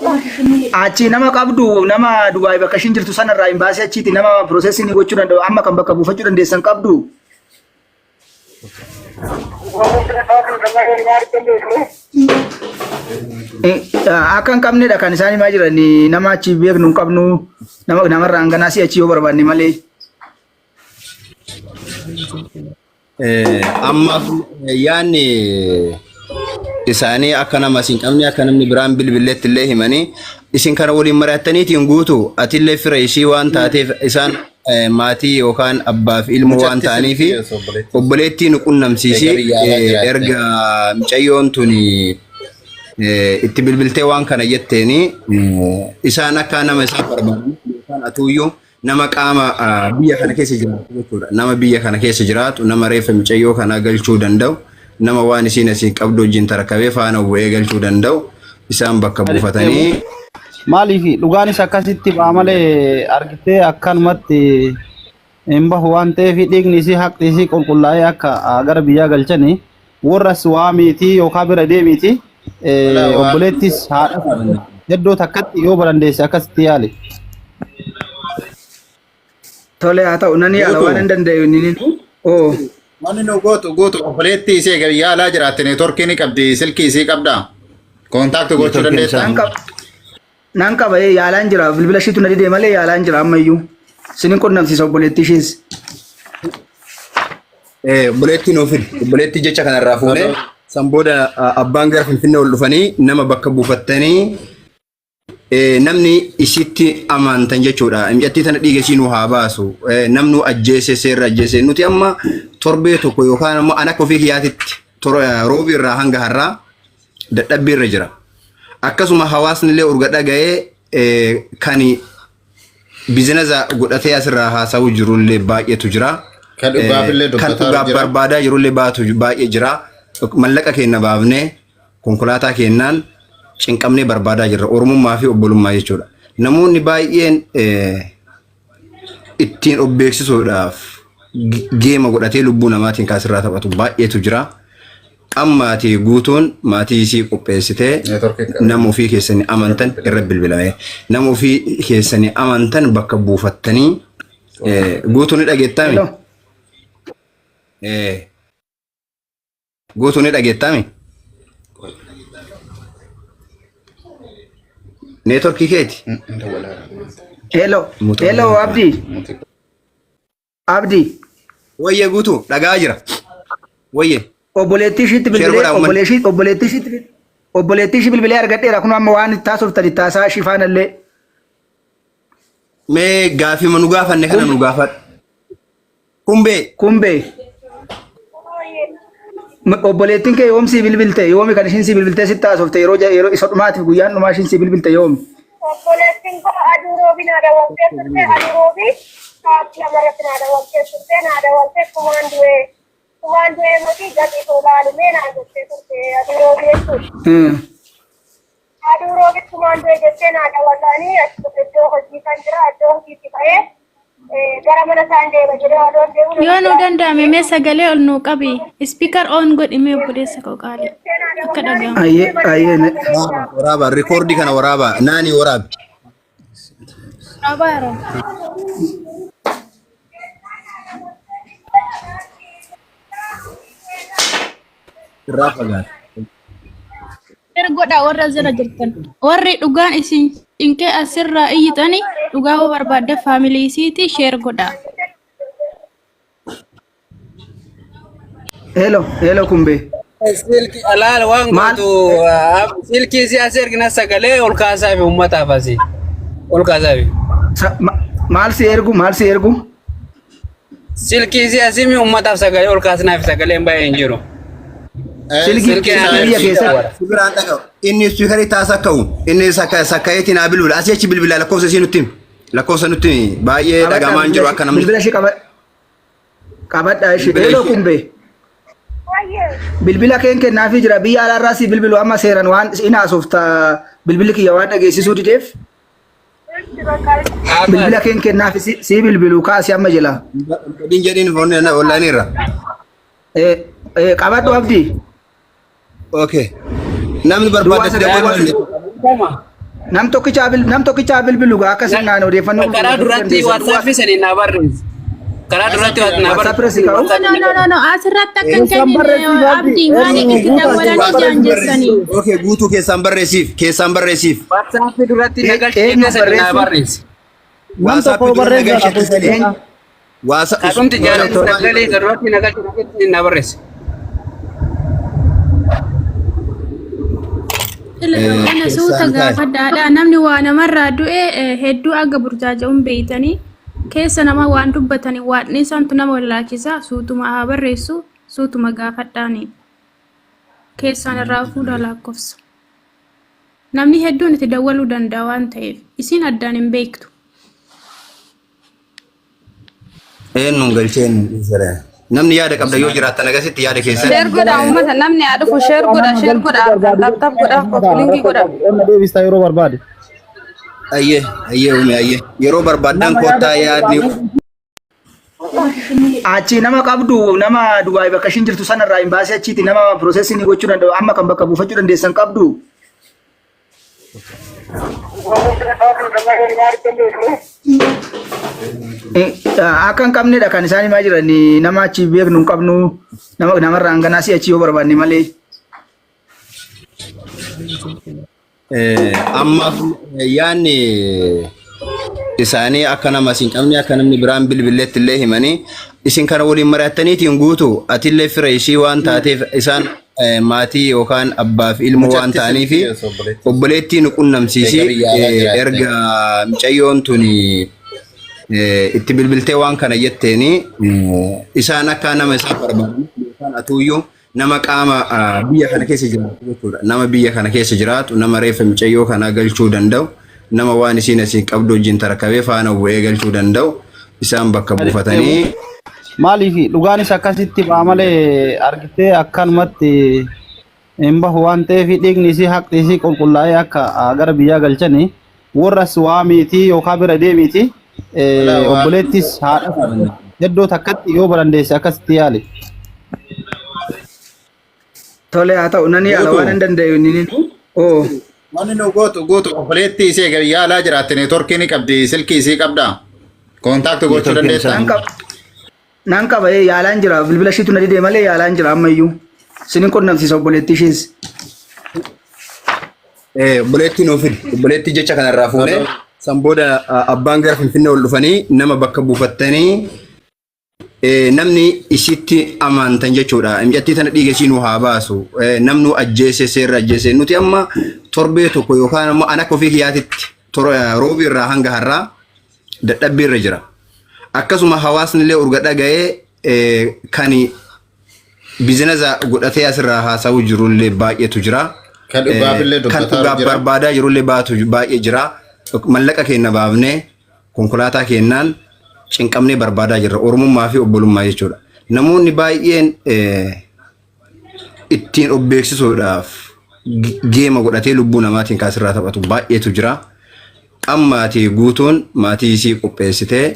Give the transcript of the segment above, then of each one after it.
Achi nama qabdu nama Dubai bakka ishin jirtu sanarraa imbaasii achiiti nama processing gochuu danda'u amma kan bakka buufachuu dandeessan qabdu. Akan qabnedha kan isaan himaa jiran nama achi beeknu hin qabnu namarraa hanganaasii achi yoo barbaanne malee. Amma yaanni isaanii akka nama isin qabne akka namni biraan bilbileetti illee himanii isin kana waliin mari'attaniitiin guutu atillee fira ishii waan taateef isaan maatii yookaan abbaaf ilmoo waan ta'aniif obboleettiin qunnamsiisi erga mucayyoon tuni itti bilbiltee waan kana jetteeni isaan akka nama isaa barbaadu yookaan atuuyyuu nama qaama biyya kana keessa jiraatu jechuudha. Nama biyya kana keessa jiraatu nama reeffa mucayyoo kana galchuu danda'u nama waan isiin asii qabdu wajjin tarakabee faana bu'ee galchuu danda'u isaan bakka buufatanii. Maaliif dhugaanis akkasitti ba'a malee argitee akkanumatti hin bahu waan ta'eef dhiigni isii haqni isii qulqullaa'ee akka gara biyyaa galchanii warras waa miitii yookaan bira deemiiti obboleettis haadha hedduu takkatti yoo barandeesse akkasitti yaali. Tole haa ta'u nani ala waan hin danda'u inni oo. Wanni nu gootu obboleettii isee yaalaa jiraatte neetworkii ni qabdi silkii isii qabdaa kontaakti gochuu dandeessaa. Nan qaba yaalaan jira bilbila ishiitu na didee malee yaalaan jira ammayyuu sinin qunnamsiisa obboleettii ishees. Obboleettiin ofii obboleettii jecha kanarraa fuudhee san booda abbaan gara Finfinnee ol dhufanii nama bakka buufattanii namni isitti amantan jechuudha. Mijattii tana dhiiga ishii nu haa baasu namnu ajjeese seerra ajjeese nuti amma torbee tokko yookaan ammoo ana ofii kiyyaatitti roobii irraa hanga har'aa dadhabbii irra jira. Akkasuma hawaasni illee urga dhaga'ee kan biizinasa godhatee asirraa haasa'uu jirullee baay'eetu jira. Kan dhugaaf barbaadaa jirullee baay'ee jira. Mallaqa keenya baafnee konkolaataa kennaan cinqamnee barbaadaa jirra. Oromummaa fi obbolummaa jechuudha. Namoonni baay'een ittiin of beeksisuudhaaf geema godhatee lubbuu namaatiin kaasirraa taphatu baay'eetu jira. Maatii guutuun maatii isii qopheessitee nama ofii keessanii amantan irra bilbilame. Nama ofii keessanii amantan bakka buufattanii guutuun ni dhageettami. Guutuun ni dhageettami. Neetworkii keeti. Hello Abdi. Abdi. Wayye guutuu dhagaa jira. Wayye. Obboleettii ishiitti bilbilee obboleettii ishii bilbilee argadheera kun amma waan taasoftan taasaa shifaanallee. Mee gaafii nu gaafanne kana nu gaafadha. Kumbee. Obboleettiin kee yoomsii bilbilte yoomi kan ishiin sii bilbiltee sitti taasofte yeroo isa dhumaatiif guyyaan dhumaa ishiin sii bilbilte yoomi. Obboleettiin koo aduu roobii naada waltee turte aduu roobii sa'aatii lamarratti naada waltee turte naada waltee kumaan du'ee. Kumaan du'ee mati gadi tolaalume naa jettee turte aduu roobii jechuudha. Aduu roobii kumaan du'ee jettee naada waltaanii iddoo hojii kan jira iddoo hojiitti ka'ee gara mana isaan deema jedhee adoon deemu. Yoo nu danda'ame mee sagalee ol nuu qabi ispiikar oon godhimee obboleessa koo qaali akka dhagahamu. Ayyee. Waraaba rikoordii kana waraaba naani waraabi. Waraabaa yeroo. Ergoodha warra jira jirtan warri dhugaan isin cinqee asirraa iyyitani dhugaa hoo barbaadde faamilii isiiti sheer godha. Hello Kumbee. Silki alaala waan gootu silkii si as ergina sagalee ol kaasaa fi uummataaf asii ol kaasaa fi. Maal si ergu? Silkii si asii uummataaf sagalee ol kaasnaaf sagaleen baay'ee hin jiru. Silkii biyya keessatti. Inni ispiikarii taasa ka'u inni sakkayeetiin haa bilbila asii achi bilbila lakkoofsa isii nutti lakkoofsa nutti baay'ee dhagamaa hin jiru akka namni. Bilbila ishee qabadhaa ishee. Hello Kumbee. Bilbila keen kennaafii jira biyya alaarraa si bilbilu amma seeran waan ina asofta bilbilli kiyya waan dhageessisuu dideef. Bilbila keen kennaafi si bilbilu kaasi amma jila. Din jedhin foonni online irra. Qabadhu Abdi. Okay. Namni barbaadde dabaluu Nam tokkicha bilbilu akkasin naan odeeffannoo. Karaa duratti WhatsApp sanii na barreessi. Karaa duratti na barreessi. No. Asirratti akka hin kennine abdii maaliif itti dawwalanii jaanjessanii. Okay, guutuu keessaan barreessiif. WhatsApp duratti na galchee sanii na barreessi. WhatsApp duratti na galchee sanii. Akkumti jaalatu sagalee duratti na galchee na barreessi. Kana suuta gaafadhaadha. Namni waa namarraa du'e hedduu aga burjaaja'uun beeytanii keessa nama waan dubbatanii waan isaantu nama wallaachisa suutuma haa barreessu suutuma gaafadhaani keessaan irraa fuudha lakkoofsa. Namni hedduun itti dawwaluu danda'a waan ta'eef isin addaan hin beektu. Eenyuun galcheen israa'el. Namni yaada qabda yoo jiraatan agasitti yaada keessan. Share godha uummata namni haa dhufu share godha laptop godha linki godha. Onna deebistaa yeroo barbaade. Ayyee yeroo barbaadan koottaa yaadni. Achi nama qabdu nama Dubaay bakka ishiin jirtu sanarraa hin baasee achiiti nama piroosesii gochuu danda'u amma kan bakka buufachuu dandeessan qabdu. Akka hin qabnedha kan isaan himaa jiran nama achi beeknu hin qabnu namarraa hanganaa si achi yoo barbaanne malee. Amma yaanni isaanii akka nama isin qabne akka namni biraan bilbileetti illee himanii isin kana waliin mari'attaniitiin guutu atillee fira ishii waan taateef isaan maatii yookaan abbaaf ilmoo waan ta'aniif obboleettii nu qunnamsiisi erga mucayyoon tun itti bilbiltee waan kana jetteeni isaan akka nama isaa barbaadan yookaan atuuyyuu nama qaama biyya kana keessa jiraatu jechuudha. Nama biyya kana keessa jiraatu nama reefa mucayyoo kana galchuu danda'u nama waan isiin asiin qabdu wajjin tarakabee faana bu'ee galchuu danda'u isaan bakka buufatanii. Maaliif dhugaanis akkasitti ba'a malee argitee akkanumatti hin bahu waan ta'eef dhiigni isii haqni isii qulqullaa'ee akka gara biyyaa galchanii warras waa miitii yookaan bira deemiiti obboleettis haadha hedduu takkatti yoo barandeesse akkasitti yaali. Tole haa ta'u nani ala waan hin danda'u inni. Wanni nu gootu obboleettii isee yaalaa jiraatte neetworkii ni qabdi silkii isii qabda. Kontaakti gochuu dandeessa. Nan qaba yaalaan jira bilbila ishiitu na didee malee yaalaan jira ammayyuu. Sinin qunnamsiisa obboleettii ishiis. Obboleettii nuu fidi. Obboleettii jecha kanarraa fuunee san booda abbaan gara Finfinnee ol dhufanii nama bakka buufattanii namni isitti amantan jechuudha. Mijattii tana dhiiga ishii nu haa baasu. Namnu ajjeese seerra ajjeese nuti amma torbee tokko yookaan ammoo ana ofii kiyyaatitti roobii irraa hanga har'aa dadhabbii irra jira. Akkasuma hawaasni illee urga dhaga'ee kan biizinasa godhatee asirraa haasa'uu jirullee baay'eetu jira. Kan dhugaaf barbaadaa jirullee baay'ee jira. Mallaqa keenya baafnee konkolaataa kennaan cinqamnee barbaadaa jirra. Oromummaa fi obbolummaa jechuudha. Namoonni baay'een ittiin of beeksisuudhaaf geema godhatee lubbuu namaatiin kaasirraa taphatu baay'eetu jira. Maatii guutuun maatii isii qopheessitee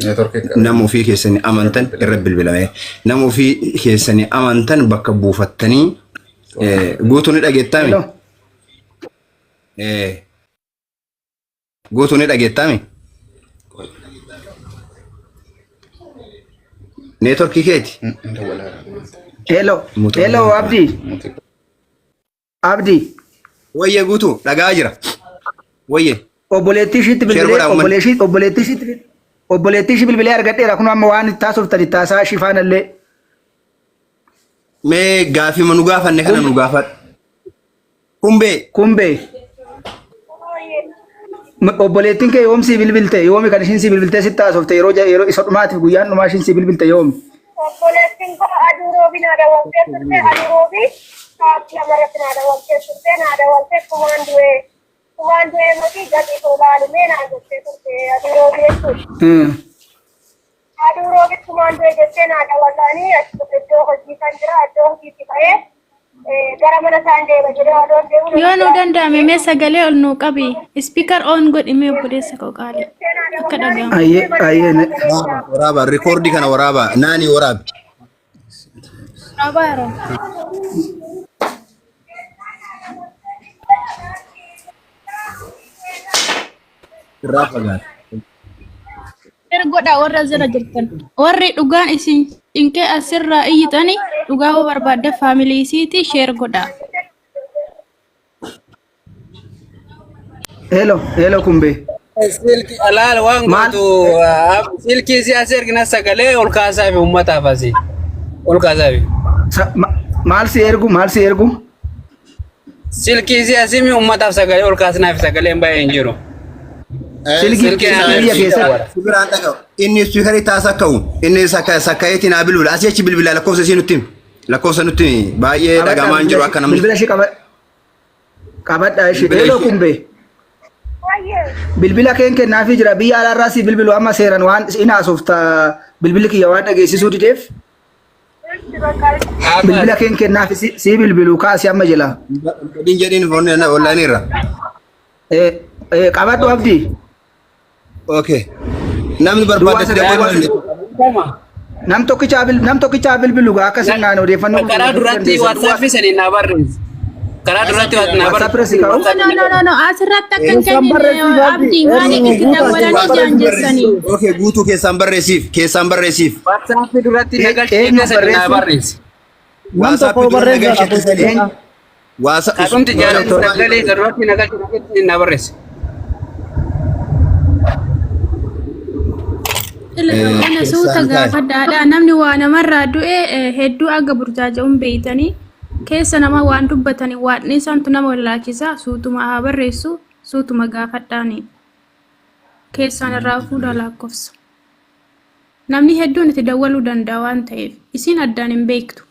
nama ofii keessanii amantan irra bilbilame. Nama ofii keessanii amantan bakka buufattanii guutuun ni dhageettami. Guutuun ni dhageettami. Neetworkii keeti. Hello Abdi. Wayye guutuu dhagaa jira. Wayye. Obboleettii ishiitti bilbilee obboleettii ishii bilbilee argadheera kun amma waan taasoftan taasaa shifaanallee. Mee gaafii nu gaafanne kana nu gaafadhu. Kumbee. Obboleettiin kee yoomsi bilbilte yoomi kan ishiin si bilbiltee sitti taasofte yeroo isa dhumaatiif guyyaan dhumaa ishiin si bilbilte yoomi. Obboleettiin koo aduu roobii naa dawwaltee turte aduu roobii sa'aatii lamarratti naa dawwaltee turte naa dawwaltee kumaan du'ee mati gadi tolaalumee naa jettee turte aduu roobii jechuudha. Aduu roobii kumaan du'ee jettee naa dawwalaanii iddoo hojii kan jira iddoo hojiitti ka'ee gara mana isaan deema jedhee adoon deemu. Yoo nu danda'ame mee sagalee ol nuu qabi ispiikar oon godhimee obboleessa koo qaali akka dhagahamu. Ayyee. Waraaba rikoordii kana waraaba naani waraabi. Waraabaa yeroo. irraa fagaata. Ergoodha warra jira jirtan. Warri dhugaan isin cinqee asirraa iyyitanii dhugaa hoo barbaadde faamilii isiiti sheer godha. Hello kumbe. Silki alaal waan gootu silkii si as ergina sagalee ol kaasaa fi uummataaf asii. Ol kaasaa fi. Maal si ergu? Silkii si asii uummataaf sagalee ol kaasnaaf sagalee hin baay'ee hin jiru. Silkii biyya keessatti. Sibiraan dhaga'u. Inni ispiikarii taasa ka'u. Inni sakkayeetiin haa bilbila. Asii achi bilbila lakkoofsa ishee nutti. Lakkoofsa nutti baay'ee dhagamaa hin jiru akka namni. Bilbila ishee qabadhaa ishee. Hello kumbe. Bilbila keen kennaafii jira biyya alaarraa si bilbilu amma seeran waan inaasofta bilbilli kiyya waan dhageessisuu dideef. Bilbila keen kennaafi si bilbilu kaasi amma jila. Gadiin jedhiin online irra. Qabadhu abdii. Okay. Namni barbaade dabaluu. Nam tokkichaa bilbilu akkasiin naan odeeffannoo. Karaa duratti WhatsApp sanii naa barreessi. Karaa duratti naa barreessi. No. Asirratti akkan kennin abdii maaliif itti dawwalanii jaanjessanii. Okay, guutuu keessaan barreessiif. WhatsApp duratti nagalchee sanii naa barreessi. WhatsApp duratti nagalchee. Akkumti jaalatu sagalee duratti nagalchee naa barreessi. Kana suuta gaafadhaadha namni waa namarraa du'e hedduu aga burjaaja'uun beeytanii keessa nama waan dubbatanii waan isaantu nama wallaachisa suutuma haa barreessu suutuma gaafadhaanii keessaan irraa fuudha lakkoofsa namni hedduun itti dawwaluu danda'a waan ta'eef isiin addaan hin beektu.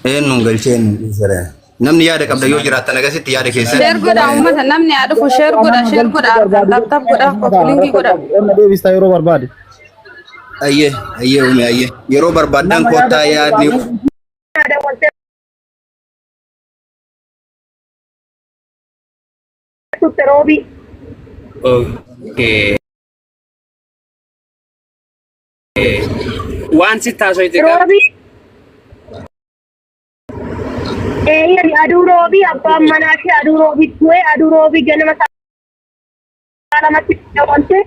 Eenyuun galcheen israa'el. Namni yaada qabda yoo jiraatan agasitti yaada keessatti. Share godha uummata namni haa dhufu share godha laptop godha koppilinkii godha. Amma deebistaa yeroo barbaade. Ayyee uume ayyee yeroo barbaadan koottaa yaadni. Okay. Waan si taasoo itti qabu. Aduu roobii abbaan manaa fi aduu roobii du'e aduu roobii ganama saalamatti dabalte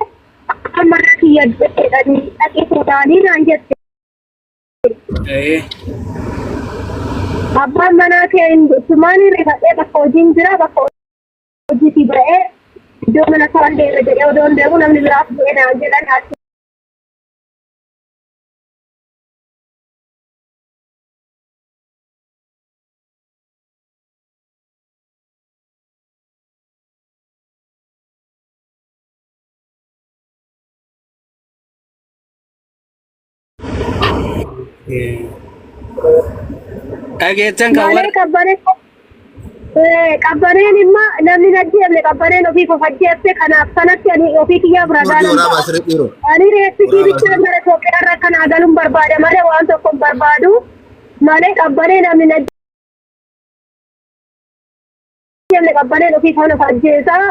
abbaan manaa kiyya jedhanii dhaqee fuudhanii naan jette. Abbaan manaa kee hin jettu maanii rifadhee bakka hojiin jira bakka hojiitii ba'ee iddoo mana isaan deeme jedhee odoon deemu namni biraaf bu'ee naan jedhan haati. Dhageettan kan qabbaneen imma namni najjeefne qabbaneen ofii kofajjeefte kanaaf sanatti ani ofii kiyyaa bira gaalan ani reessi kiibichaa gara Itoophiyaa irra kanaa galuun barbaade malee waan tokko hin barbaadu malee qabbanee namni najjeefne qabbaneen ofii kana fajjeesaa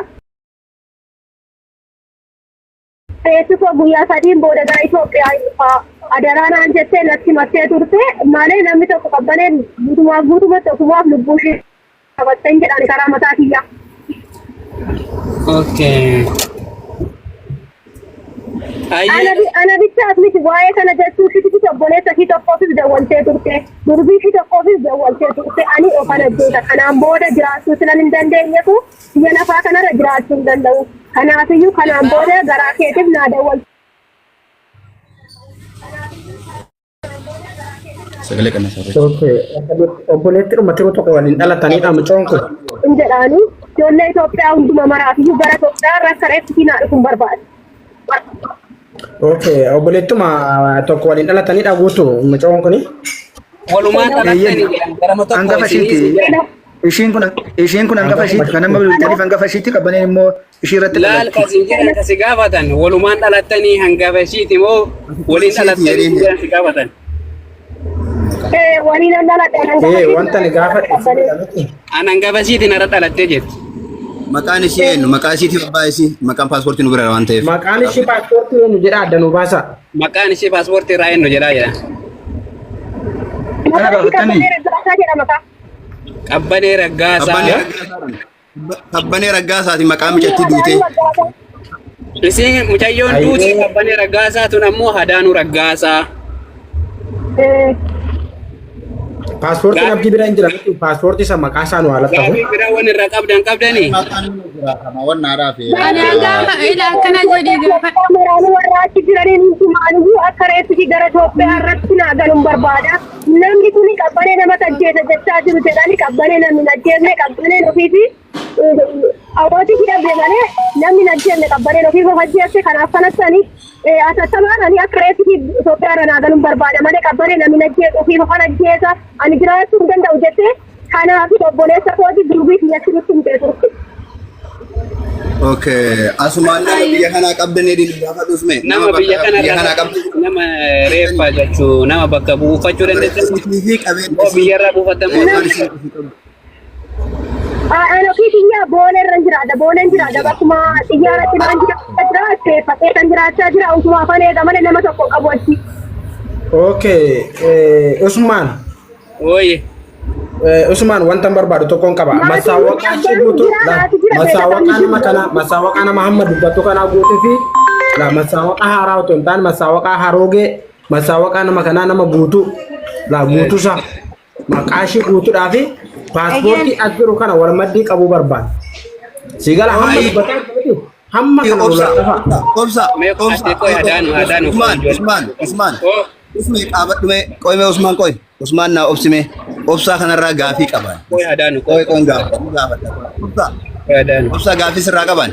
reessi koo guyyaa sadiin booda gara Itoophiyaa adaraanaan jettee natti mattee turte malee namni tokko qabbaneen guutumatti ofumaaf lubbuu ishee qabatten jedhan karaa mataa kiyya. Okay. Ana bichaas miti waa'ee kana jechuu ishee obboleessa ishee tokkoofis dawwaltee turte durbii ishee tokkoofis dawwaltee turte ani ofana jeeta kanaan booda jiraachuu silan hin dandeenyetu biyya lafaa kanarra jiraachuu hin danda'u kanaafiyyuu kanaan booda garaa keetiif naa dawwalte. Sagalee kana sarara. Okay. Obboleetti dhumatti tokko waliin dhalatanidha mucoon kun. Hin jedhaani ijoollee Itoophiyaa hunduma maraafiyyuu gara Itoophiyaa irra akka reeffi naa dhufuun barbaade. Okay. Obboleettuma tokko waliin dhalatanidha guutu mucoon kuni. Walumaan dhalatanii gara motora Hangafa ishiiti. Ishiin kun hangafa ishiiti kan amma bilbiltaniif hangafa ishiiti qabbaneen immoo ishii irratti laal kasiin jiran kasi gaafatan walumaan dhalatanii hangafa ishiiti moo waliin dhalatanii si gaafatan. Waliin dhalatanii. Wanta ni gaafadhe. An hangafa ishiitiin irra dhalattee jirti. Maqaan ishee eenyu? Maqaa ishiitiif abbaa ishii maqaan paaspoortii nu bira waan ta'eef. Maqaan ishee paaspoortii eenyu jedha adda nu baasa. Maqaan ishee paaspoortii irraa eenyu jedhaa jedha. Qabbanee Raggaasaa jedhama ka. Qabbanee Raggaasaa. Kabbanee Raggaasaati maqaa michatti duute. Isin mucayyoon duuti kabbanee raggaasaa tun ammoo hadaanuu raggaasaa. Paaspoortiin abdii bira hin jiran paaspoortii isa maqaa isaa nu haala ta'u. Gaafii biraa waan irraa qabdanii. Ani gaafa ila akkana jedhee gaafa Muraanii warra achi jiraniin hundumaaniyyuu akka reeffi gara Itoophiyaa irratti naa galuun barbaada. Namni kun qabbanee nama ajjeesa jechaa jiru jedhani qabbanee namni ajjeefne qabbaneen ofiiti. Awwaati hidhamne malee namni ajjeefne qabbaneen ofii of ajjeesse kanaaf kanatti atattamaan ani akka reeffi Itoophiyaa irra naa galuun barbaada malee qabbanee namni ajjeese ofii of ajjeesa ani jiraachuu hin danda'u jettee kanaaf obboleessa kooti duubii fiyyatti nutti himtee turte. Okay, asumaan nama biyya kanaa qabdanii gaafa dhufne Nama biyya kana nama reeffa jechuu nama bakka buufachuu dandeessan. Biyyarraa buufatamu. Ano kisinya boleh ranjirada bakuma tijara timanjira terus pakai ranjirada jira untuk apa nih teman nama toko kabuati. Okay, Usman. Oi. Usman wantan barbaadu tokkoon qaba. Masaawaqaa shibutu masaawaqaa nama Muhammad dubbatu kana guutuu fi la masaawaqaa haaraa otoo hin taane masaawaqaa haroogee masaawaqaa nama kanaa nama guutuu la guutuusa maqaa ishii guutuudhaa fi paaspoortii as jiru kana wal maddii qabuu barbaada. Sigala hamma dubbataa jirtu hamma kana obsa Usman Usmi qaabadhume qoyme Usman qoy Usman na obsime obsa kanarraa gaafii qaban Qoy hadaanu qoy gaafadha obsa gaafii sirraa qaban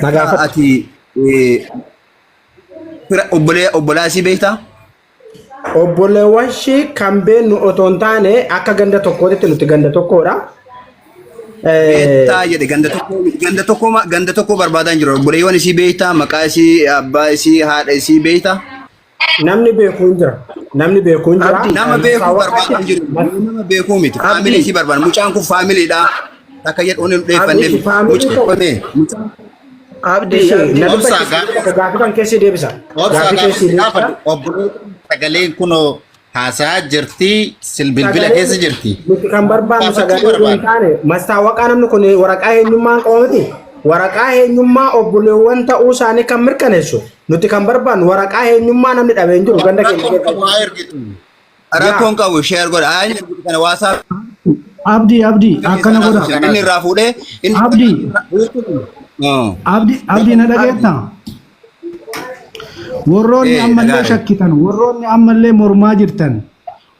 nagaafadha ati obbolaa isii beektaa? Obboleewwan ishii kan beeknu otoo hin taane akka ganda tokkootti nuti ganda tokkodha. Beektaa jedhe ganda tokko barbaadan jiru. Obboleewwan isii beektaa? Maqaa isii, abbaa isii, haadha isii beektaa? Namni beeku hin jira. Nama beeku barbaadan jiru. Nama beeku miti. Faamilii isii barbaadan. Mucaan kun faamiliidha. Akka jedhu onni dheeffanneef. Abdi gaafi kan keessi deebisa. Sagaleen kun haasaa jirti bilbila keessa jirti. Nuti kan barbaannu sagalee hin taane masaawaqaa namni kun waraqaa eenyummaa qabamti. Waraqaa eenyummaa obboleewwan ta'uu isaanii kan mirkaneessu. Nuti kan barbaannu waraqaa eenyummaa namni dhabee hin jiru ganda keenya. Rakkoon qabu sheer godha. Kana waasaa Abdi akkana godha. Inni irraa fuudhee Abdi na dhageetta. Warroonni ammallee shakkitan, warroonni ammallee mormaa jirtan.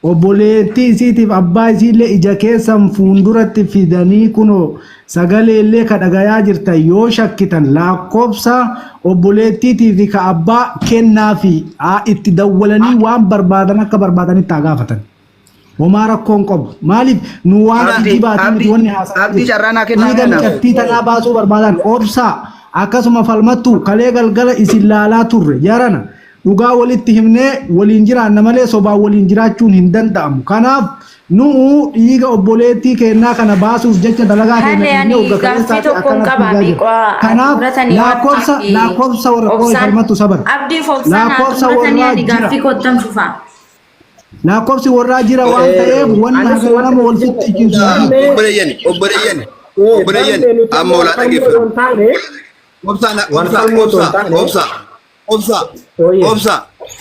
Obboleettii isiitiif abbaa isiillee ija keessan fuulduratti fidanii kunoo sagalee illee ka dhagayaa jirtan yoo shakkitan lakkoofsa obboleettiitii fi ka abbaa kennaa fi itti dawwalanii waan barbaadan akka barbaadanitti haa gaafatan. Homaa rakkoon qabu. Maaliif nu waan dhibaatiin wanni haasaa Abdi carraanaa kennaa kenna. Cabbii tanaa baasuu barbaadan obsaa akkasuma falmattu kalee galgala isin laalaa turre jarana dhugaa walitti himnee waliin jiraanna malee sobaan waliin jiraachuun hin danda'amu. Kanaaf nu dhiiga obboleettii kennaa kana baasuuf jecha dalagaa keenya kanaaf lakkoofsa warra koo falmattu sabar. Lakkoofsa warraa jira. Lakkoofsi warraa jira waan ta'eef wanni haga nama wal fitti jiru. Obboleeyyan amma olaa dhageeffatu. Obsa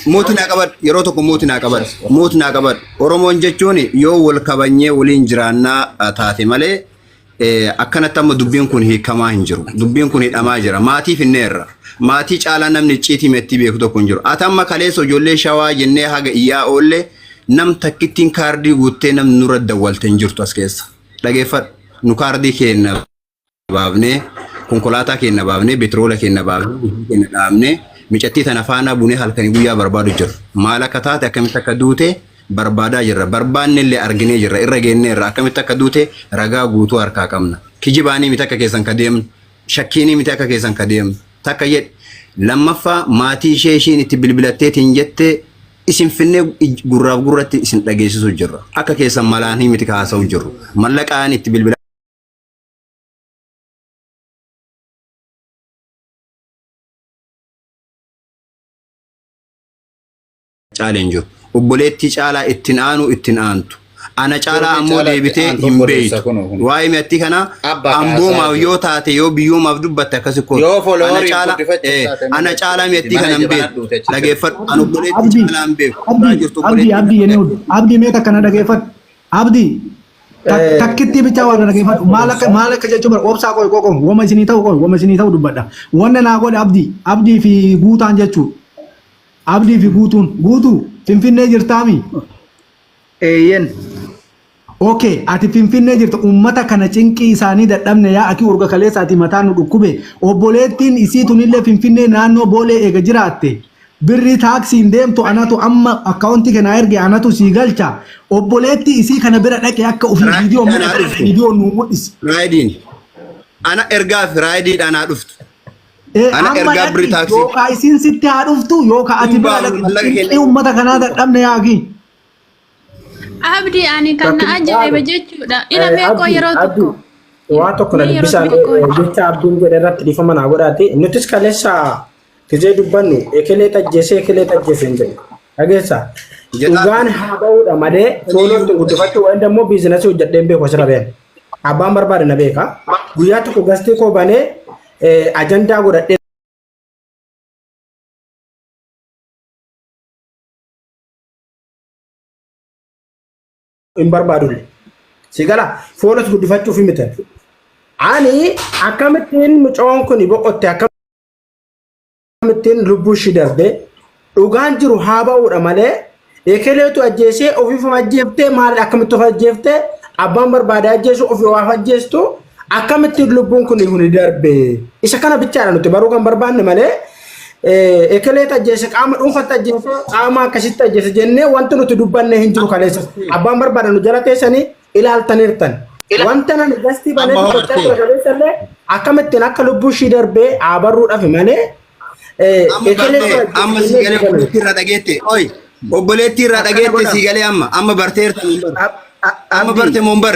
mootii naa qaban yeroo tokko mootii naa qaban Oromoon jechuun yoo wal kabanyee waliin jiraannaa taate malee akkanatti amma dubbiin kun hiikamaa hin jiru. Dubbiin kun hidhamaa jira. Maatii finneerra. Maatii caalaa namni icciitii meetti beeku tokko hin jiru. Atamma kaleessa ijoollee shawaa jennee haga iyyaa oollee nam takkittiin kaardii guuttee namni nurra dawwalte hin jirtu as keessa. Dhageeffadhu nu kaardii keenya baafnee konkolaataa keenya baafnee petroola keenya baafnee keenya dhaabnee micattii tana faana bunee halkanii guyyaa barbaadu jiru. Maal akka taate akkamitti akka duute barbaadaa jirra. Barbaanne illee arginee jirra. Irra geenneerra akkamitti akka duute ragaa guutuu harkaa qabna. Kijibaanii miti akka keessan ka deemnu. Shakkiinii miti akka keessan ka deemnu. Takka jedhe lammaffaa maatii ishee ishiin itti bilbilatteetiin jettee isin finnee gurraaf gurratti isin dhageessisu jirra. Akka keessan malaanii miti ka haasa'u jirru. Mallaqaan itti bilbila. Challenge. Obboleettii caalaa ittiin aanu ittiin aantu. ana caalaa ammoo deebitee hin beektu waa'ee mi'atti kana amboomaaf yoo taate yoo biyyoomaaf dubbatte akkas ko ana caalaa mi'atti kana hin beektu dhageeffadhu an obboleetti caalaa hin beektu abdii mee takkana dhageeffadhu abdii takkitti bicha waan dhageeffadhu maal akka jechuun obsaa qoy wama isinii ta'u dubbadha wanna naa godhe abdii fi guutaan jechuudha abdii fi guutuu finfinnee jirtaami. Eeyyen. Okay, ati finfinnee jirta ummata kana cinqii isaanii dadhabne yaa aki urga kaleessaati mataan nu dhukkube obboleettiin isii tunillee finfinnee naannoo boolee eega jiraatte birri taaksiin deemtu anatu amma akkaawunti kana erge anatu sii galcha obboleetti isii kana bira dhaqe akka ofii viidiyoo nu mul'isi. Raayidiin ana ergaaf raayidiidhaan haa dhuftu. Ana ergaa birri taaksii. Yookaan isiin sitti haa dhuftu yookaan ati bira dhaqe ummata kanaa dadhabne yaa aki. Abdi ani kan na ajaa'iba jechuudha. Ina meeqoo yeroo tokko. Waa tokko na dubbisaan jecha abduun jedhe irratti dhiifama naa godhaati. Nutis kaleessa tijee dubbannu ekelee tajjeesee hin jedhu. Dhageessaa. Dhugaan haa ba'uudha malee tooloon guddifachuu waan immoo biizinasii hojjedheen beeku asirra beeku. Abbaan barbaade na beeka. Guyyaa tokko gastii koo banee ajandaa godhadhee. In barbaadullee sigala foolas guddifachuuf himite ani akkamittiin mucoon kun boqotte akkamittiin lubbuu ishii darbe dhugaan jiru haa ba'uudha malee ekeleetu ajjeesee ofiifama ajjeeftee maal akkamitti of ajjeeftee abbaan barbaade ajjeesu ofii waaf ajjeestu akkamittiin lubbuun kun huni darbe isa kana bichaadha nuti baruu kan barbaanne malee ekeleeta ajjeese qaama dhuunfatti ajjeese qaama akkasitti ajjeese jennee wanti nuti dubbanne hin jiru kaleessa abbaan barbaada nu jala teessanii ilaaltaniirtan wanta nan gastii banee dubbachaa ture kaleessallee akkamittiin akka lubbuu ishii darbee aabarruudhaaf malee amma siigalee obboleettii irraa dhageette oy obboleettii irraa dhageette siigalee amma barteertan amma barte moombar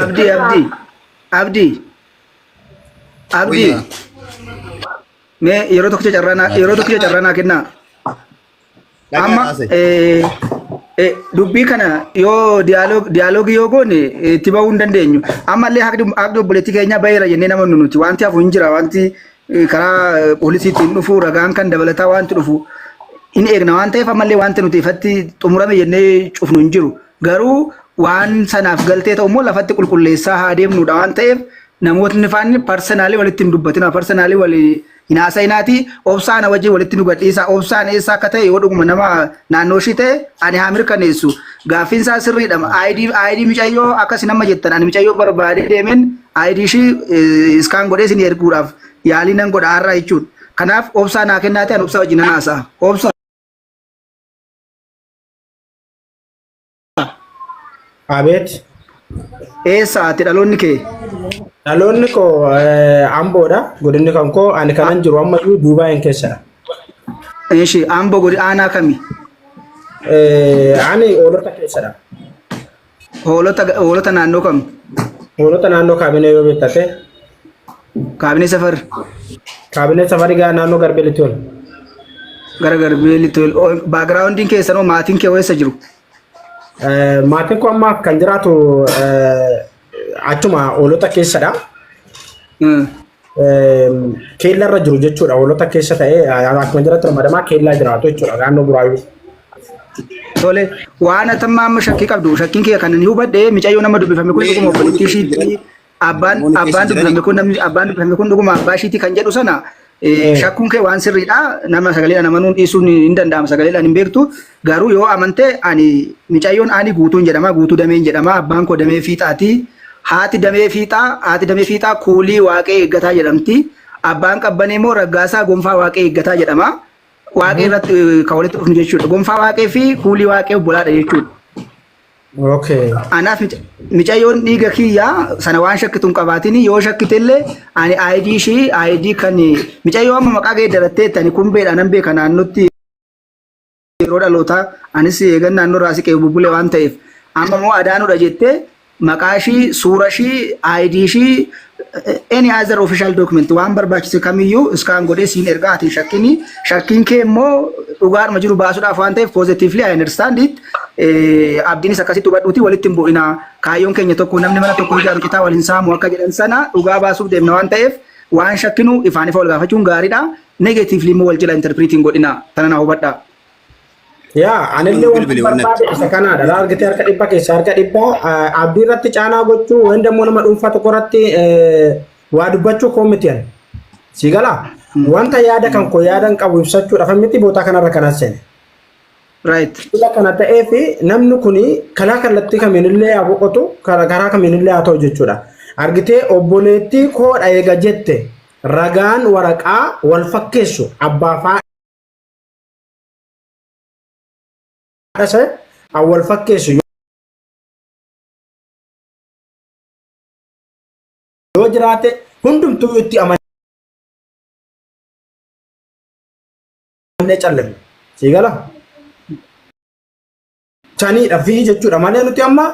abdii me yeroo tokko carraanaa kennaa amma dubbii kana yoo diyaaloogii yoo goone itti bahuu hin dandeenyu ammallee haqni obboleettii keenya baheera jennee nama nuti wanti hafu hin jira wanti karaa poolisiitiin dhufu ragaan kan dabalataa wanti dhufu in eegna waan ta'eef ammallee wanti nuti ifatti xumurame jennee cufnu hin jiru garuu waan sanaaf galtee ta'u immoo lafatti qulqulleessaa haa deemnudha waan ta'eef namootni faanni parsanaalii walitti hin dubbatina parsanaalii walii Inasa inati obsana wajji walitti nu gadhiisa obsaan eessa akka ta'e yoo dhuguma nama naannoo ishii ta'e ani haa mirkaneessu gaaffiin isaa sirriidha ID micayyoo akkas nama jettan ani micayyoo barbaadee deemen ID ishii iskaan godhee isin erguudhaaf yaalii nan godha har'a jechuudha kanaaf obsaa naa kennaate ani obsaa wajjin haasa'a obsa Abeet eessa ati dhaloonni kee dhaloonni koo Amboodha godinni kan koo ani kanan jiru ammayyuu Duubaayin keessadha. Eeshi Amboo godi aanaa kami? Ani hoolota keessadha. Hoolota naannoo kam? Hoolota naannoo kaabinee yoo beektate. Kaabinee safar? Kaabinee safari gaa naannoo Garbeelitti ol. Gara Garbeelitti ol. Baagiraawundiin keessanoo maatiin kee eessa jiru? Maatiin koo amma kan jiraatu achuma hoolota keessadha. Keellarra jiru jechuudha. Hoolota keessa ta'ee akkuma jiraatu ramadamaa keellaa jiraatu jechuudha. Naannoo Buraayyuu. Tole waan atamma amma shakkii qabdu shakkiin kee kan inni hubadhe micayyoo nama dubbifame kun dhuguma obboleettii ishiitti abbaan dubbifame kun dhuguma abbaa ishiitti kan jedhu sana shakkuun kee waan sirriidha nama sagaleedhaan amanuun dhiisuun hin danda'ama sagaleedhaan hin beektu garuu yoo amante ani micayyoon ani guutuun jedhama guutuu dameen jedhama abbaan koo damee fiixaati haati damee fiixaa kuulii waaqee eeggataa jedhamti abbaan qabbanee immoo raggaasaa gonfaa waaqee eeggataa jedhama. Waaqee irratti kan walitti dhufnu jechuudha. Gonfaa waaqee fi kuulii waaqee obbolaadha jechuudha. Okay. Anaaf micayyoon dhiiga kiyyaa sana waan shakkituun qabaatiin yoo shakkitellee ani ID ishii ID kan micayyoo amma maqaa geeddarattee ani kumbeedhaan nan beeka naannootti yeroo dhalootaa anis eegan naannoo raasii qe'ee bubbulee waan ta'eef amma immoo adaanuudha jettee maqaa ishii suura ishii ID ishii any other official document waan barbaachisu kamiyyuu iskaan godhee siin ergaa ati shakkiin kee immoo dhugaadhuma jiru baasuudhaaf waan ta'eef positively I understand it. Abdiinis akkasitti hubadhuuti walitti hin bu'ina. Kaayyoon keenya tokko namni mana tokko ijaaru citaa waliin saamu akka jedhan sana dhugaa baasuuf deemna waan ta'eef waan shakkinu ifaan ifa wal gaafachuun gaariidha. Negatively immoo wal jala interpreting godhina. Tana naa hubadhaa. Yaa anillee wanti barbaade isa kanaadha. Laargitee harka dhibba keessa harka dhibba abdii irratti caanaa gochuu wanda immoo nama dhuunfaa tokko irratti waa dubbachuu koomitiyan. Si galaa wanta yaada kan koo yaadan qabu ibsachuudhaaf miti bootaa kanarra kanas seene. Right. Ila kana ta'ee fi namni kuni kalaa kallattii kamiinillee haa boqotu karaa kamiinillee haa ta'u jechuudha. Argitee obboleettii koodha eega jette ragaan waraqaa wal fakkeessu abbaa faadhasa wal fakkeessu yoo jiraate hundumtuu itti amanee callame. Siigala? Chaniidha fi jechuudha malee nuti amma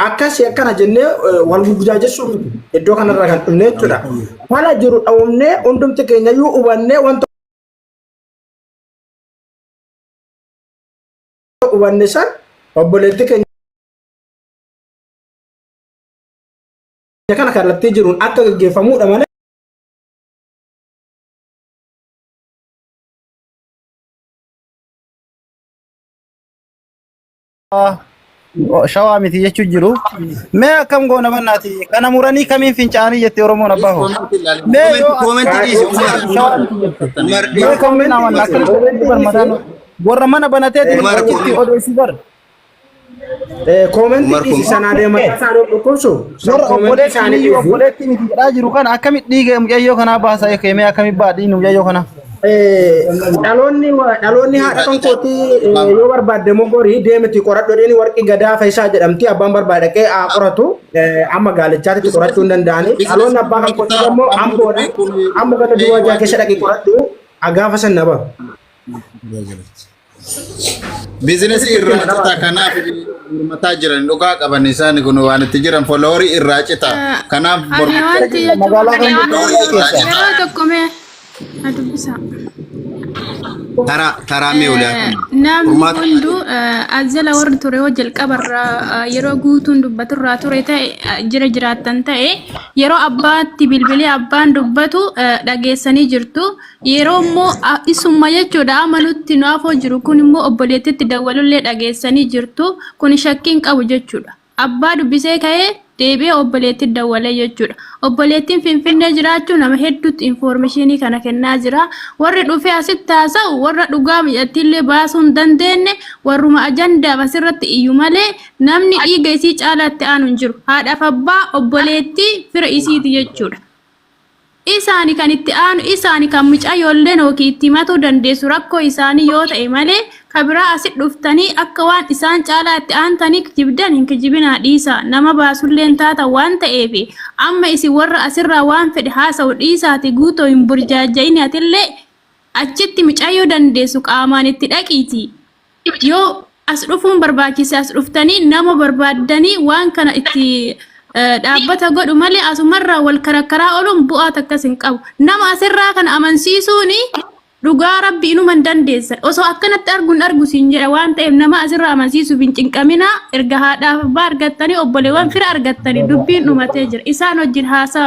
akkasii akkana jennee wal gurguraajessuuf iddoo kanarra kan dhufne jechuudha. Fala jiru dhawumnee hundumti keenya iyyuu hubannee wanta hubanne san obboleetti keenya kana kallattii jiruun akka gaggeeffamuudha malee. Shawaa miti jechuun jiru. Mee akkam goona bannaati kana muranii kamiin fincaanii jettee Oromoon abbaa hoo. Mee yoo warra mana banateetiin itti odeessi bar. Koomentii sanaa deemaa isaa dhukkubsu. Obboleetti miti jedhaa jiru kana akkamitti dhiiga mucayyoo kanaa baasaa eekee akkamitti baadhiin mucayyoo kana. Dhaloonni haadha kan kooti yoo barbaadde mogorii deemti qoradhoodhaan warqii gadaa faayisaa jedhamti abbaan barbaade dhaqee qoratu amma gaalichaatti qorachuu hin danda'ani. Dhaloonni abbaa kan kooti immoo amboodha amma gata duwwaa jaa keessa dhaqee qoradhu agaafa san naba. Biizinasii irraa citaa kanaaf hirmataa jiran dhugaa qaban isaan kun waan itti jiran foloorii irraa cita kanaaf Taraa mee ulaa. Namni hundu azala warri ture hoo jalqabarra yeroo guutuun dubbaturraa ture ta'e jiraattan ta'e yeroo abbaatti bilbilee abbaan dubbatu dhageessanii jirtu. Yeroo immoo isumma jechuudha amanutti naafoo jiru kun immoo obboleettitti dawwalullee dhageessanii jirtu kun shakkiin qabu jechuudha. Abbaa dubbisee ka'ee deebi'ee obboleetti dawwalee jechuudha. Obboleettiin Finfinnee jiraachuu nama hedduutti informationii kana kennaa jira. Warri dhufee asitti haasa'u warra dhugaa miidhattillee baasuu hin dandeenye warruma ajandaa asirratti iyyuu malee namni dhiiga isii caalaatti aanu hin jiru. Haadhaaf abbaa obboleettii fira isiiti jechuudha. Isaani kan itti aanu isaani kan mucaayyoollee nookii itti matuu dandeessu rakkoo isaanii yoo ta'e malee kabiraa asi dhuftanii akka waan isaan caalaa itti aantanii jibdan hin kijibinaa dhiisa nama baasulleen taata waan ta'eef amma isin warra asirraa waan fedhe haasa'u dhiisaati guutoo hin burjaajja'ini atillee achitti mucaayyoo dandeessu qaamaan itti dhaqiiti yoo as dhufuun barbaachise as dhuftanii nama barbaaddanii waan kana itti dhaabbata godhu malee asumarraa wal karakkaraa ooluun bu'aa takkas hin qabu. Nama asirraa kana amansiisuuni dhugaa rabbi inuma hin dandeessa. Osoo akkanatti arguun argu siin jedha waan ta'eef nama asirraa amansiisuuf hin cinqaminaa erga haadhaaf abbaa argattanii obboleewwan fira argattanii dubbiin dhumatee jira. Isaan wajjin haasaa